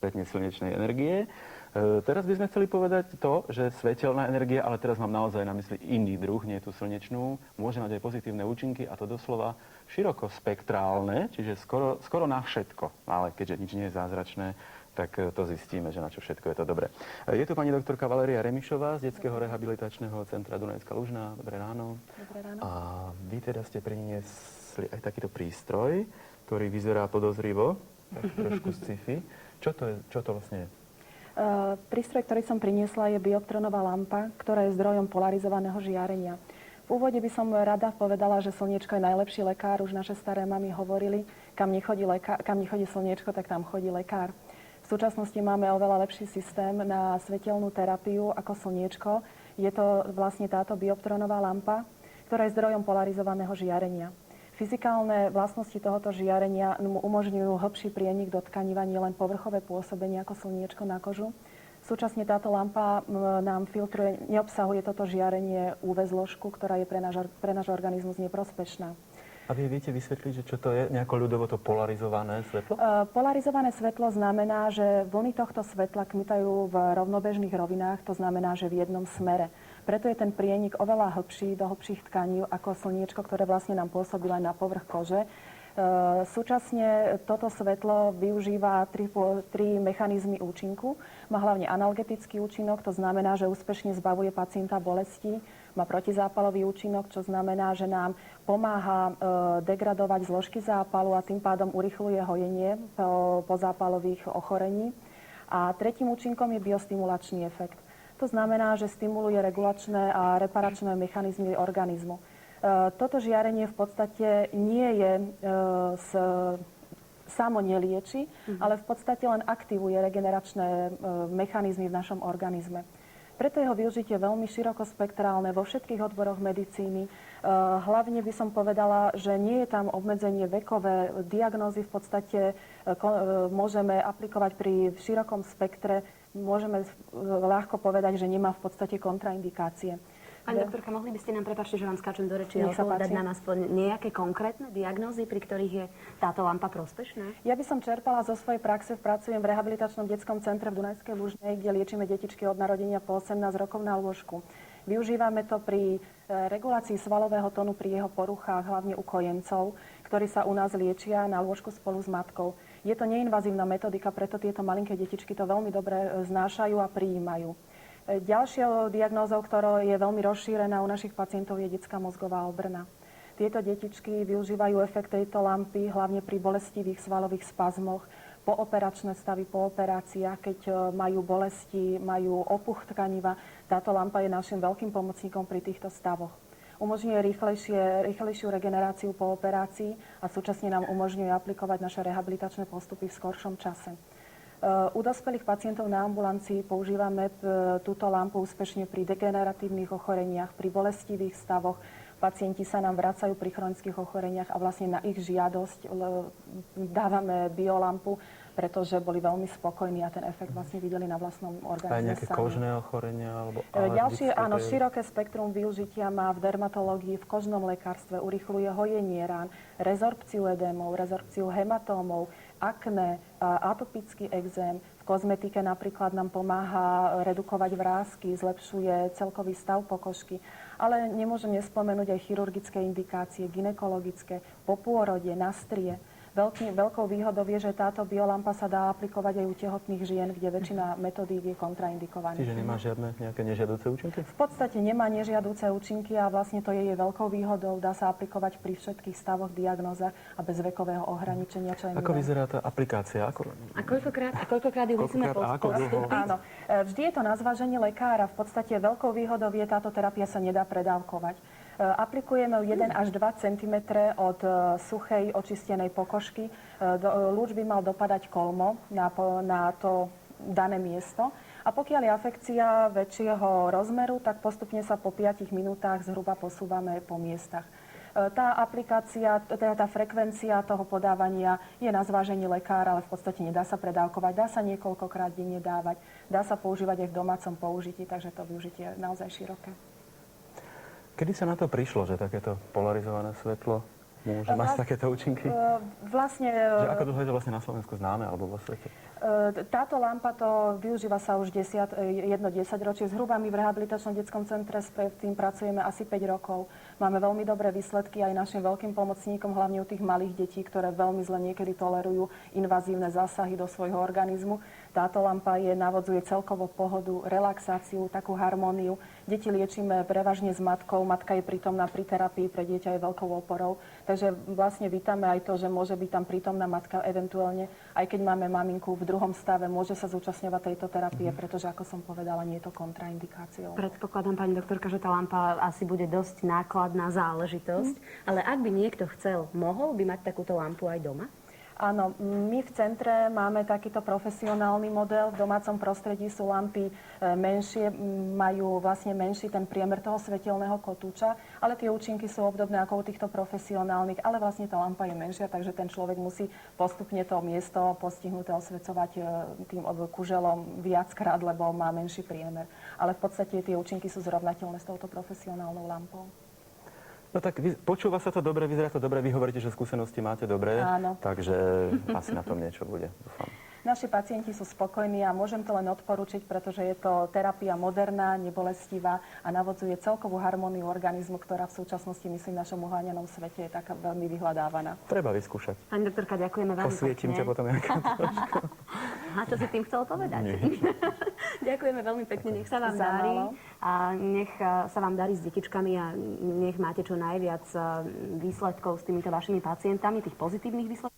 konkrétne slnečnej energie. Teraz by sme chceli povedať to, že svetelná energia, ale teraz mám naozaj na mysli iný druh, nie tú slnečnú, môže mať aj pozitívne účinky, a to doslova širokospektrálne, čiže skoro na všetko. Ale keďže nič nie je zázračné, tak to zistíme, že na čo všetko je to dobré. Je tu pani doktorka Valéria Remišová z Detského rehabilitačného centra Dunajská Lužná. Dobré ráno. Dobré ráno. A vy teda ste priniesli aj takýto prístroj, ktorý vyzerá podozrivo, tak trošku sci-fi. Čo to vlastne je? Prístroj, ktorý som priniesla, je bioptronová lampa, ktorá je zdrojom polarizovaného žiarenia. V úvode by som rada povedala, že slniečko je najlepší lekár. Už naše staré mamy hovorili, kam nechodí slniečko, tak tam chodí lekár. V súčasnosti máme oveľa lepší systém na svetelnú terapiu ako slniečko. Je to vlastne táto bioptronová lampa, ktorá je zdrojom polarizovaného žiarenia. Fyzikálne vlastnosti tohoto žiarenia umožňujú hlbší prienik do tkaníva, nielen povrchové pôsobenie ako slniečko na kožu. Súčasne táto lampa nám filtruje, neobsahuje toto žiarenie UV zložku, ktorá je pre náš organizmus neprospešná. A vy viete vysvetliť, že čo to je nejako ľudovo to polarizované svetlo? Polarizované svetlo znamená, že vlny tohto svetla kmitajú v rovnobežných rovinách, to znamená, že v jednom smere. Preto je ten prienik oveľa hlbší do hlbších tkaní ako slniečko, ktoré vlastne nám pôsobí len na povrch kože. Súčasne toto svetlo využíva tri mechanizmy účinku. Má hlavne analgetický účinok, to znamená, že úspešne zbavuje pacienta bolesti. Má protizápalový účinok, čo znamená, že nám pomáha degradovať zložky zápalu a tým pádom urychľuje hojenie pozápalových ochorení. A tretím účinkom je biostimulačný efekt. To znamená, že stimuluje regulačné a reparačné mechanizmy organizmu. Toto žiarenie v podstate nie je samo nelieči, ale v podstate len aktivuje regeneračné mechanizmy v našom organizme. Preto jeho využitie je veľmi širokospektrálne vo všetkých odboroch medicíny. Hlavne by som povedala, že nie je tam obmedzenie vekové. Diagnózy v podstate môžeme aplikovať pri širokom spektre. Môžeme ľahko povedať, že nemá v podstate kontraindikácie. Pani doktorka, mohli by ste nám, prepáčte, že vám skáčem do reči, ale povedať nám aspoň nejaké konkrétne diagnózy, pri ktorých je táto lampa prospešná? Ja by som čerpala zo svojej praxe. Pracujem v rehabilitačnom detskom centre v Dunajskej Lužnej, kde liečíme detičky od narodenia po 18 rokov na lôžku. Využívame to pri regulácii svalového tónu pri jeho poruchách, hlavne u kojencov, ktorí sa u nás liečia na lôžku spolu s matkou. Je to neinvazívna metodika, preto tieto malinké detičky to veľmi dobre znášajú a prijímajú. Ďalšou diagnózou, ktorá je veľmi rozšírená u našich pacientov, je detská mozgová obrna. Tieto detičky využívajú efekt tejto lampy hlavne pri bolestivých svalových spazmoch, pooperačné stavy po operáciách, keď majú bolesti, majú opuch tkaniva. Táto lampa je našim veľkým pomocníkom pri týchto stavoch. Umožňuje rýchlejšiu regeneráciu po operácii a súčasne nám umožňuje aplikovať naše rehabilitačné postupy v skoršom čase. U dospelých pacientov na ambulancii používame túto lampu úspešne pri degeneratívnych ochoreniach, pri bolestivých stavoch. Pacienti sa nám vracajú pri chronických ochoreniach a vlastne na ich žiadosť dávame biolampu, pretože boli veľmi spokojní a ten efekt vlastne videli na vlastnom organizme. Aj nejaké kožné ochorenia? Alebo ďalšie, áno, široké spektrum využitia má v dermatológii, v kožnom lekárstve, urychľuje hojenie rán, rezorpciu edémov, rezorpciu hematómov, akné, atopický exém. V kozmetike napríklad nám pomáha redukovať vrásky, zlepšuje celkový stav pokožky. Ale nemôžem nespomenúť aj chirurgické indikácie, gynekologické, po pôrode, na strie. Veľkou výhodou je, že táto biolampa sa dá aplikovať aj u tehotných žien, kde väčšina metodík je kontraindikovaných. Čiže nemá žiadne nejaké nežiaduce účinky? V podstate nemá nežiaduce účinky a vlastne to je jej veľkou výhodou. Dá sa aplikovať pri všetkých stavoch, diagnózach a bez vekového ohraničenia. Čo je ako vyzerá tá aplikácia? A koľkokrát ju musíme postúpiť? Áno. Vždy je to na zváženie lekára. V podstate veľkou výhodou je, táto terapia sa nedá predávkovať. Aplikujeme 1 až 2 cm od suchej očistenej pokožky. Lúč by mal dopadať kolmo na to dané miesto. A pokiaľ je afekcia väčšieho rozmeru, tak postupne sa po 5 minútach zhruba posúvame po miestach. Tá aplikácia, tá frekvencia toho podávania je na zvážení lekára, ale v podstate nedá sa predávkovať. Dá sa niekoľkokrát denne dávať. Dá sa používať aj v domácom použití, takže to využitie je naozaj široké. Kedy sa na to prišlo, že takéto polarizované svetlo môže mať takéto účinky? Vlastne... Že ako dlho je to vlastne na Slovensku známe alebo vo svete? Táto lampa to využíva sa už 10 ročie. Zhruba my v rehabilitačnom detskom centre s tým pracujeme asi 5 rokov. Máme veľmi dobré výsledky aj našim veľkým pomocníkom, hlavne u tých malých detí, ktoré veľmi zle niekedy tolerujú invazívne zásahy do svojho organizmu. Táto lampa navodzuje celkovo pohodu, relaxáciu, takú harmóniu. Deti liečíme prevažne s matkou. Matka je prítomná pri terapii, pre dieťa je veľkou oporou. Takže vlastne vítame aj to, že môže byť tam prítomná matka eventuálne, aj keď máme maminku v druhom stave, môže sa zúčastňovať tejto terapie, pretože, ako som povedala, nie je to kontraindikáciou. Predpokladám, pani doktorka, že tá lampa asi bude dosť nákladná záležitosť, ale ak by niekto chcel, mohol by mať takúto lampu aj doma? Áno, my v centre máme takýto profesionálny model. V domácom prostredí sú lampy menšie, majú vlastne menší ten priemer toho svetelného kotúča, ale tie účinky sú obdobné ako u týchto profesionálnych, ale vlastne tá lampa je menšia, takže ten človek musí postupne to miesto postihnuté osvecovať tým kuželom viackrát, lebo má menší priemer. Ale v podstate tie účinky sú zrovnateľné s touto profesionálnou lampou. No tak počúva sa to dobre, vyzerá to dobre, vy hovoríte, že skúsenosti máte dobré, Áno. takže asi na tom niečo bude, dúfam. Naši pacienti sú spokojní a môžem to len odporučiť, pretože je to terapia moderná, nebolestivá a navodzuje celkovú harmóniu organizmu, ktorá v súčasnosti, myslím, v našom uháňanom svete je taká veľmi vyhľadávaná. Treba vyskúšať. Pani doktorka, ďakujeme veľmi Osvietím ťa pekne. potom nejaká trošku. A čo si tým chcel povedať? Ďakujeme veľmi pekne, nech sa vám Za darí málo. a nech sa vám darí s detičkami a nech máte čo najviac výsledkov s týmito vašimi pacientami, tých pozitívnych výsledkov.